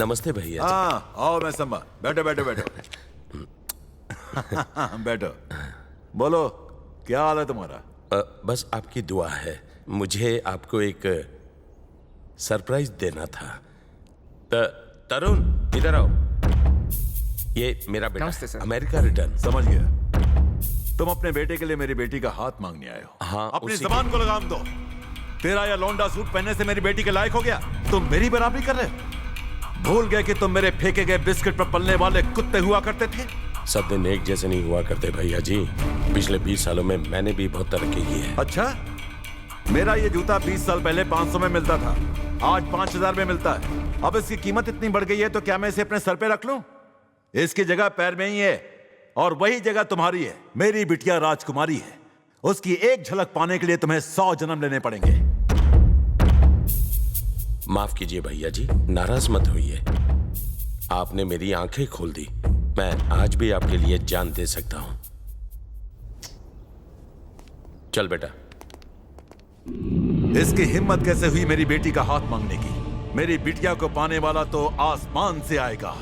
नमस्ते भैया। हाँ आओ मैं सम्मा, बैठो बैठो बैठो। बैठो, बोलो क्या हाल है तुम्हारा? बस आपकी दुआ है। मुझे आपको एक सरप्राइज देना था। तरुण इधर आओ। ये मेरा बेटा नमस्ते सर। America return. समझ गया, तुम अपने बेटे के लिए मेरी बेटी का हाथ मांगने आए हो। हाँ, अपनी उसी जबान को लगाम दो। तेरा या लौंडा सूट पहनने से मेरी बेटी के लायक हो गया? तुम मेरी बराबरी कर रहे हो? भूल गए कि तुम मेरे फेंके गए बिस्किट पर पलने वाले कुत्ते हुआ करते थे? सब दिन एक जैसे नहीं हुआ करते भैया जी। पिछले 20 सालों में मैंने भी बहुत तरक्की की है। अच्छा, मेरा ये जूता 20 साल पहले 500 में मिलता था, आज 5000 में मिलता है। अब इसकी कीमत इतनी बढ़ गई है तो क्या मैं इसे अपने सर पे रख लूं? इसकी जगह पैर में ही है और वही जगह तुम्हारी है। मेरी बिटिया राजकुमारी है, उसकी एक झलक पाने के लिए तुम्हें 100 जन्म लेने पड़ेंगे। माफ कीजिए भैया जी, नाराज मत होइए। आपने मेरी आंखें खोल दी। मैं आज भी आपके लिए जान दे सकता हूं। चल बेटा। इसकी हिम्मत कैसे हुई मेरी बेटी का हाथ मांगने की? मेरी बिटिया को पाने वाला तो आसमान से आएगा।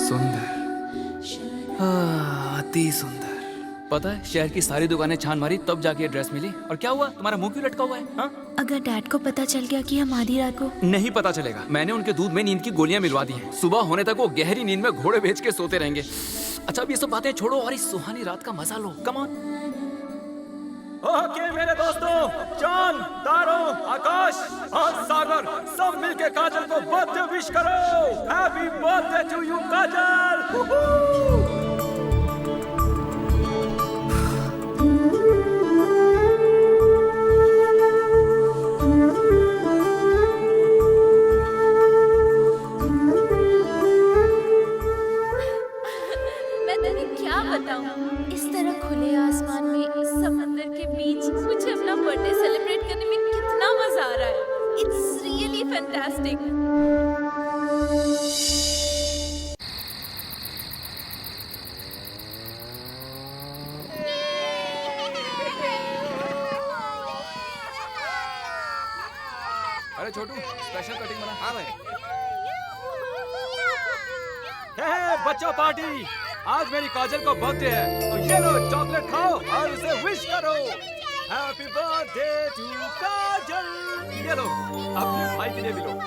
सुंदर, अति सुंदर। पता है, शहर की सारी दुकानें छान मारी तब जाके ये ड्रेस मिली। और क्या हुआ, तुम्हारा मुंह क्यों लटका हुआ है? हाँ? अगर डैड को पता चल गया कि हम आधी रात को... नहीं पता चलेगा। मैंने उनके दूध में नींद की गोलियां मिलवा दी हैं। सुबह होने तक वो गहरी नींद में घोड़े बेच के सोते रहेंगे। अच्छा, अब ये सब बातें छोड़ो और इस सुहानी रात का मजा लो। Come on. ओके मेरे दोस्तों, चांद, तारों, आकाश और सागर सब मिलके काजल को बर्थडे विश करो। हैप्पी बर्थडे टू यू काजल। मैं तुम्हें क्या बताऊं, इस तरह खुले आसमान में, इस समंदर के बीच मुझे अपना बर्थडे सेलिब्रेट करने में कितना मजा आ रहा है। It's really fantastic. अरे छोटू, स्पेशल कटिंग बना। हाँ भाई। बच्चों पार्टी, आज मेरी काजल को बर्थडे है तो ये लो चॉकलेट खाओ और उसे विश करो। हैप्पी बर्थडे टू काजल। ये लो, अपने भाई के लिए भी लो।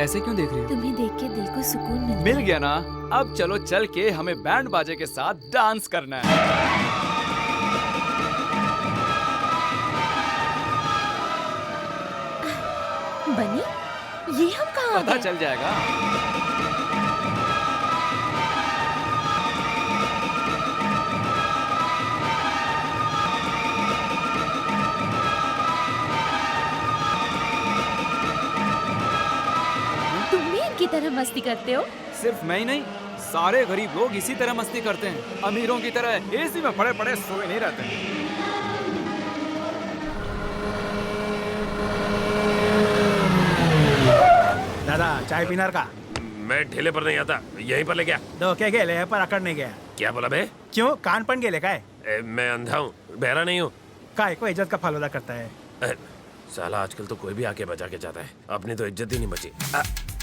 ऐसे क्यों देख रही हो? तुम्हें देख के दिल को सुकून मिल गया ना। अब चलो चल के हमें बैंड बाजे के साथ डांस करना है। बनी, ये हम कहाँ पता गए? चल जाएगा। तुम भी इनकी तरह मस्ती करते हो? सिर्फ मैं ही नहीं, सारे गरीब लोग इसी तरह मस्ती करते हैं। अमीरों की तरह एसी में पड़े पड़े सोए नहीं रहते। दादा चाय पीनार का मैं ठेले पर नहीं आता, यहीं पर ले गया। धोखे गेले पर अकड़ नहीं गया। क्या बोला बे? क्यों, कान पण गेले काय? मैं अंधा हूँ, बहरा नहीं हूँ। काय को इज्जत का फालूदा करता है। साला आजकल तो कोई भी आके बचा के जाता है, अपनी तो इज्जत ही नहीं बची।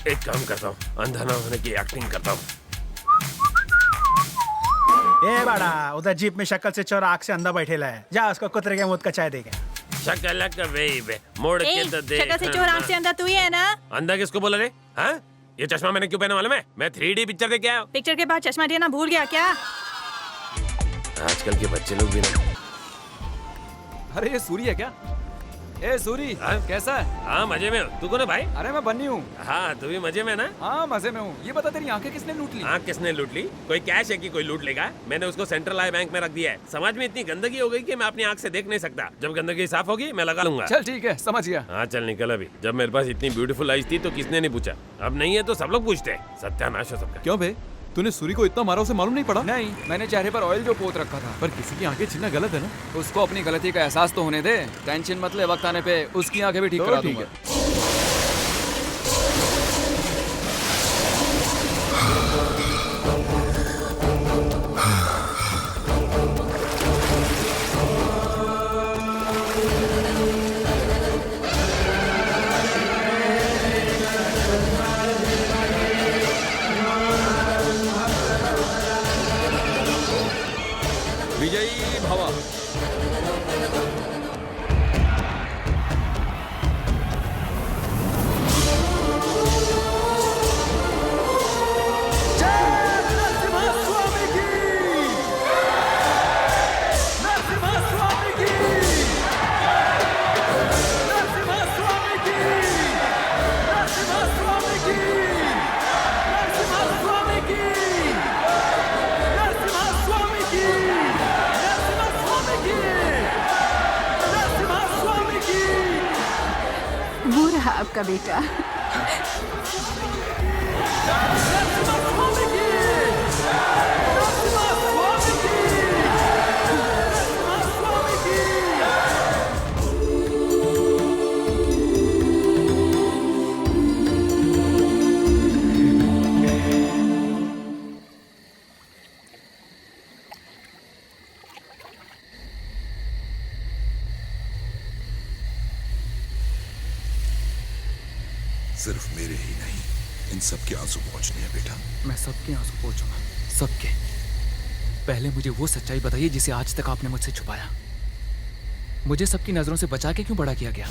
एक काम करता हूँ, अंधा ना होने की एक्टिंग करता हूँ। ए बाड़ा, उधर जीप में शक्ल से चोर आँख से अंधा बैठेला है। जा उसको कुतरे के मुंह का चाय देगा। शक्ल का वही बे, मोड़ के तो देख। शक्ल से चोर आँख से अंधा तू ही है ना? अंधा किसको बोला रे? हाँ? ये चश्मा मैंने क्यों पहना मालूम है? मैं 3D पिक्चर देख के आया हूँ। पिक्चर के बाद चश्मा देना भूल गया क्या? आजकल के बच्चे लोग भी ना। अरे ये सूरी है क्या? ए सूरी, कैसा है? हाँ मजे में हूँ। तू कौन है भाई? अरे मैं बन्नी हूँ। हाँ तू भी मजे में ना? हाँ मजे में हूँ। ये बता तेरी आंखें किसने लूट ली? हाँ किसने लूट ली? कोई कैश है कि कोई लूट लेगा? मैंने उसको सेंट्रल आई बैंक में रख दिया है। समाज में इतनी गंदगी हो गई कि मैं अपनी आंख से देख नहीं सकता। जब गंदगी साफ होगी मैं लगा लूंगा। चल ठीक है, समझ गया। हाँ चल निकल अभी। जब मेरे पास इतनी ब्यूटीफुल आईज थी तो किसने नहीं पूछा, अब नहीं है तो सब लोग पूछते हैं। सत्यानाश हो सबका। क्यों बे, तूने सूरी को इतना मारा उसे मालूम नहीं पड़ा? नहीं, मैंने चेहरे पर ऑयल जो पोत रखा था। पर किसी की आंखें छीनना गलत है ना? उसको अपनी गलती का एहसास तो होने दे। टेंशन मत ले, वक्त आने पे उसकी आंखें भी ठीक करा दूंगा। विजयी भव। वो रहा आपका बेटा। सिर्फ मेरे ही नहीं, इन सबके आंसू पहुंचने हैं बेटा। मैं सबके आंसू पोंछूंगा, सबके। पहले मुझे वो सच्चाई बताइए जिसे आज तक आपने मुझसे छुपाया। मुझे सबकी नजरों से बचा के क्यों बड़ा किया गया?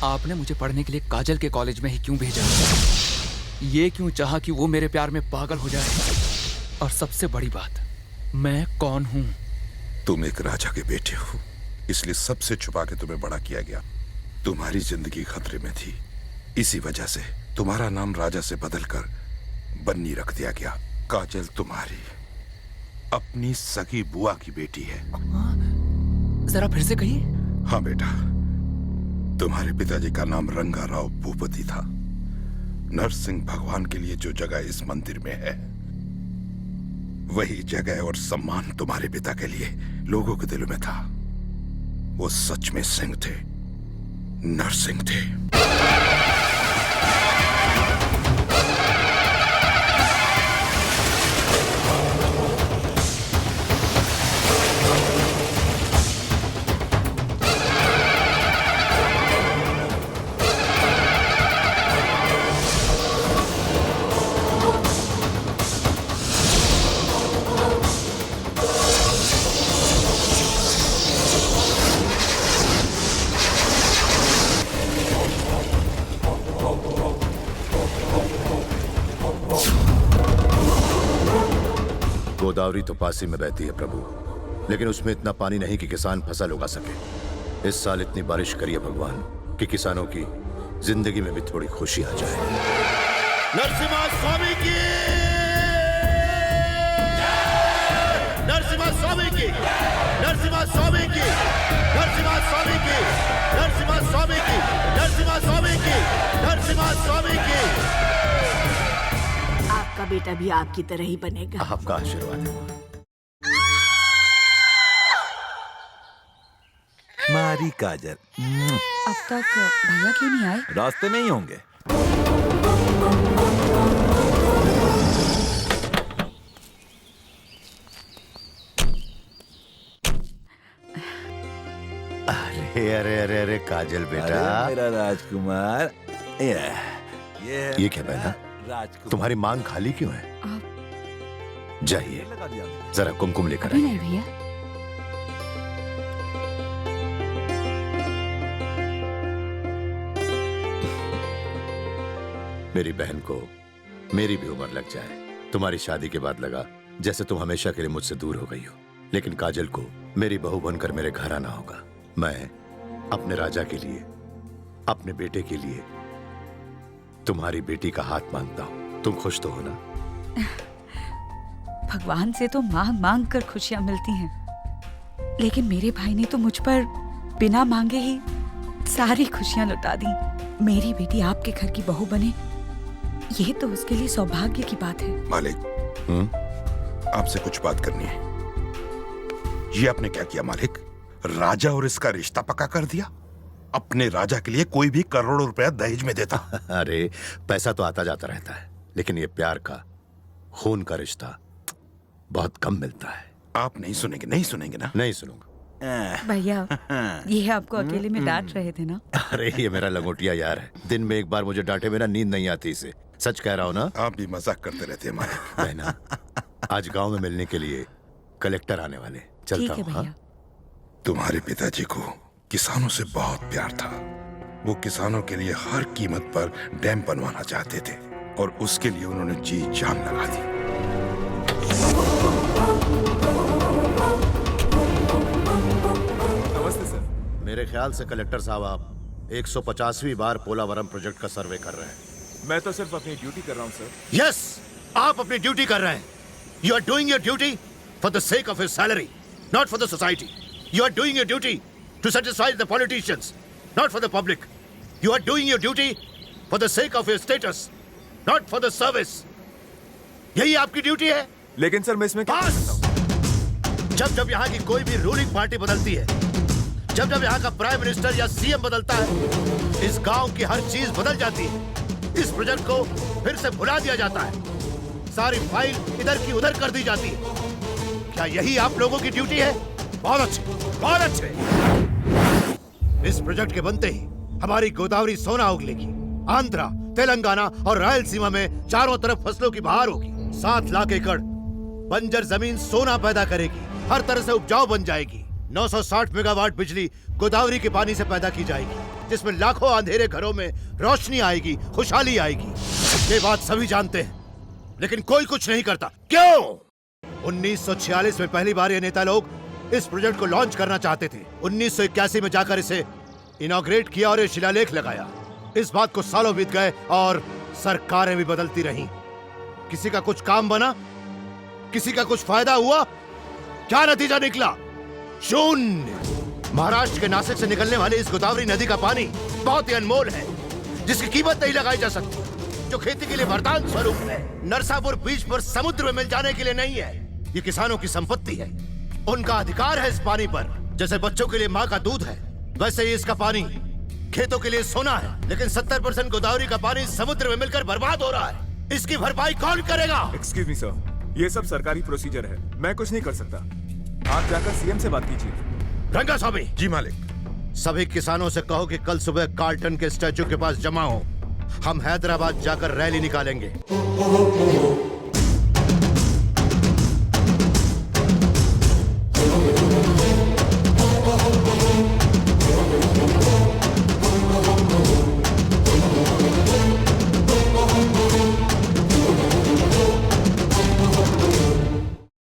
आपने मुझे पढ़ने के लिए काजल के कॉलेज में ही क्यों भेजा? ये क्यों चाहा कि वो मेरे प्यार में पागल हो जाए? और सबसे बड़ी बात, मैं कौन हूं? तुम एक राजा के बेटे हो, इसलिए सबसे छुपा के तुम्हें बड़ा किया गया। तुम्हारी जिंदगी खतरे में थी, इसी वजह से तुम्हारा नाम राजा से बदलकर बन्नी रख दिया गया। काजल तुम्हारी अपनी सगी बुआ की बेटी है। जरा फिर से कहिए। हाँ बेटा, तुम्हारे पिताजी का नाम रंगा राव भूपति था। नरसिंह भगवान के लिए जो जगह इस मंदिर में है, वही जगह और सम्मान तुम्हारे पिता के लिए लोगों के दिलों में था। वो सच में सिंह थे, नरसिंह थे। गोदावरी तो पासी में बहती है प्रभु, लेकिन उसमें इतना पानी नहीं कि किसान फसल उगा सके। इस साल इतनी बारिश करिए भगवान कि किसानों की जिंदगी में भी थोड़ी खुशी आ जाए। नरसिम्हा स्वामी की, नरसिम्हा स्वामी की, नरसिम्हा स्वामी की, नरसिम्हा स्वामी की, नरसिम्हा स्वामी की, नरसिम्हा स्वामी की, नरसिम्हा स्वामी की। आपका बेटा भी आपकी तरह ही बनेगा। आपका आशीर्वाद है। मारी काजल। अब तक भैया क्यों नहीं आए? रास्ते में ही होंगे। अरे अरे अरे अरे काजल बेटा, मेरा राजकुमार। ये क्या पहना? तुम्हारी मांग खाली क्यों है? जाइए जरा कुमकुम लेकर अभी आइए। नहीं भैया। मेरी बहन को मेरी भी उम्र लग जाए। तुम्हारी शादी के बाद लगा जैसे तुम हमेशा के लिए मुझसे दूर हो गई हो, लेकिन काजल को मेरी बहू बनकर मेरे घर आना होगा। मैं अपने राजा के लिए, अपने बेटे के लिए तुम्हारी बेटी का हाथ मांगता हूं। तुम खुश तो हो ना? भगवान से तो मांग मांग कर खुशियां मिलती हैं, लेकिन मेरे भाई ने तो मुझ पर बिना मांगे ही सारी खुशियां लुटा दी। मेरी बेटी आपके घर की बहू बने, ये तो उसके लिए सौभाग्य की बात है। मालिक, आपसे कुछ बात करनी है। ये आपने क्या किया मालिक? राजा और इसका रिश्ता पक्का कर दिया? अपने राजा के लिए कोई भी करोड़ों रुपया दहेज में देता। अरे पैसा तो आता जाता रहता है, लेकिन ये प्यार का, खून का रिश्ता बहुत कम मिलता है। आप नहीं सुनेंगे? नहीं सुनेंगे ना? नहीं सुनूंगा। भैया, ये आपको अकेले में डांट रहे थे ना? अरे ये मेरा लंगोटिया यार है, दिन में एक बार मुझे डांटे बिना नींद नहीं आती इसे। सच कह रहा हूँ ना? आप भी मजाक करते रहते हैं मालिक। बहना, आज गांव में मिलने के लिए कलेक्टर आने वाले, चलता हूँ। हाँ? तुम्हारे पिताजी को किसानों से बहुत प्यार था। वो किसानों के लिए हर कीमत पर डैम बनवाना चाहते थे और उसके लिए उन्होंने जी जान लगा दी। नमस्ते सर। मेरे ख्याल से कलेक्टर साहब आप 150वीं बार पोलावरम प्रोजेक्ट का सर्वे कर रहे हैं। मैं तो सिर्फ अपनी ड्यूटी कर रहा हूँ सर। यस, आप अपनी ड्यूटी कर रहे हैं। You are doing your duty for the sake of his salary, not for the society. You are doing your duty to satisfy the politicians, not for the public. You are doing your duty for the sake of your status, not for the service. यही आपकी duty है। लेकिन sir मैं इसमें क्या कर सकता हूं? जब जब यहाँ की कोई भी रूलिंग पार्टी बदलती है, जब जब यहाँ का प्राइम मिनिस्टर या सीएम बदलता है, इस गांव की हर चीज बदल जाती है। इस प्रोजेक्ट को फिर से भुला दिया जाता है, सारी फाइल इधर की उधर कर दी जाती है। क्या यही आप लोगों की ड्यूटी है? बहुत अच्छे, बहुत अच्छे। इस प्रोजेक्ट के बनते ही हमारी गोदावरी सोना उगलेगी। आंध्रा, तेलंगाना और रायलसीमा में चारों तरफ फसलों की बहार होगी। 7 लाख एकड़ बंजर जमीन सोना पैदा करेगी, हर तरह से उपजाऊ बन जाएगी। 960 मेगावाट बिजली गोदावरी के पानी से पैदा की जाएगी, जिसमें लाखों अंधेरे घरों में रोशनी आएगी, खुशहाली आएगी। ये बात सभी जानते हैं, लेकिन कोई कुछ नहीं करता। क्यों? 1946 में पहली बार ये नेता लोग इस प्रोजेक्ट को लॉन्च करना चाहते थे। 1981 में जाकर इसे इनॉग्रेट किया और ये शिलालेख लगाया। इस बात को सालों बीत गए और सरकारें भी बदलती रहीं। किसी का कुछ काम बना, किसी का कुछ फायदा हुआ, क्या नतीजा निकला? शून्य। महाराष्ट्र के नासिक से निकलने वाली इस गोदावरी नदी का पानी बहुत ही अनमोल है, जिसकी कीमत नहीं लगाई जा सकती, जो खेती के लिए वरदान स्वरूप है। नरसापुर बीच पर समुद्र में मिल जाने के लिए नहीं है, ये किसानों की संपत्ति है। उनका अधिकार है इस पानी पर। जैसे बच्चों के लिए माँ का दूध है, वैसे ही इसका पानी खेतों के लिए सोना है। लेकिन 70% गोदावरी का पानी समुद्र में मिलकर बर्बाद हो रहा है। इसकी भरपाई कौन करेगा? एक्सक्यूज मी सर, ये सब सरकारी प्रोसीजर है, मैं कुछ नहीं कर सकता। आप जाकर सीएम से बात कीजिए। रंगास्वामी। जी मालिक। सभी किसानों से कहो कि कल सुबह कार्लटन के स्टैचू के पास जमा हो। हम हैदराबाद जाकर रैली निकालेंगे।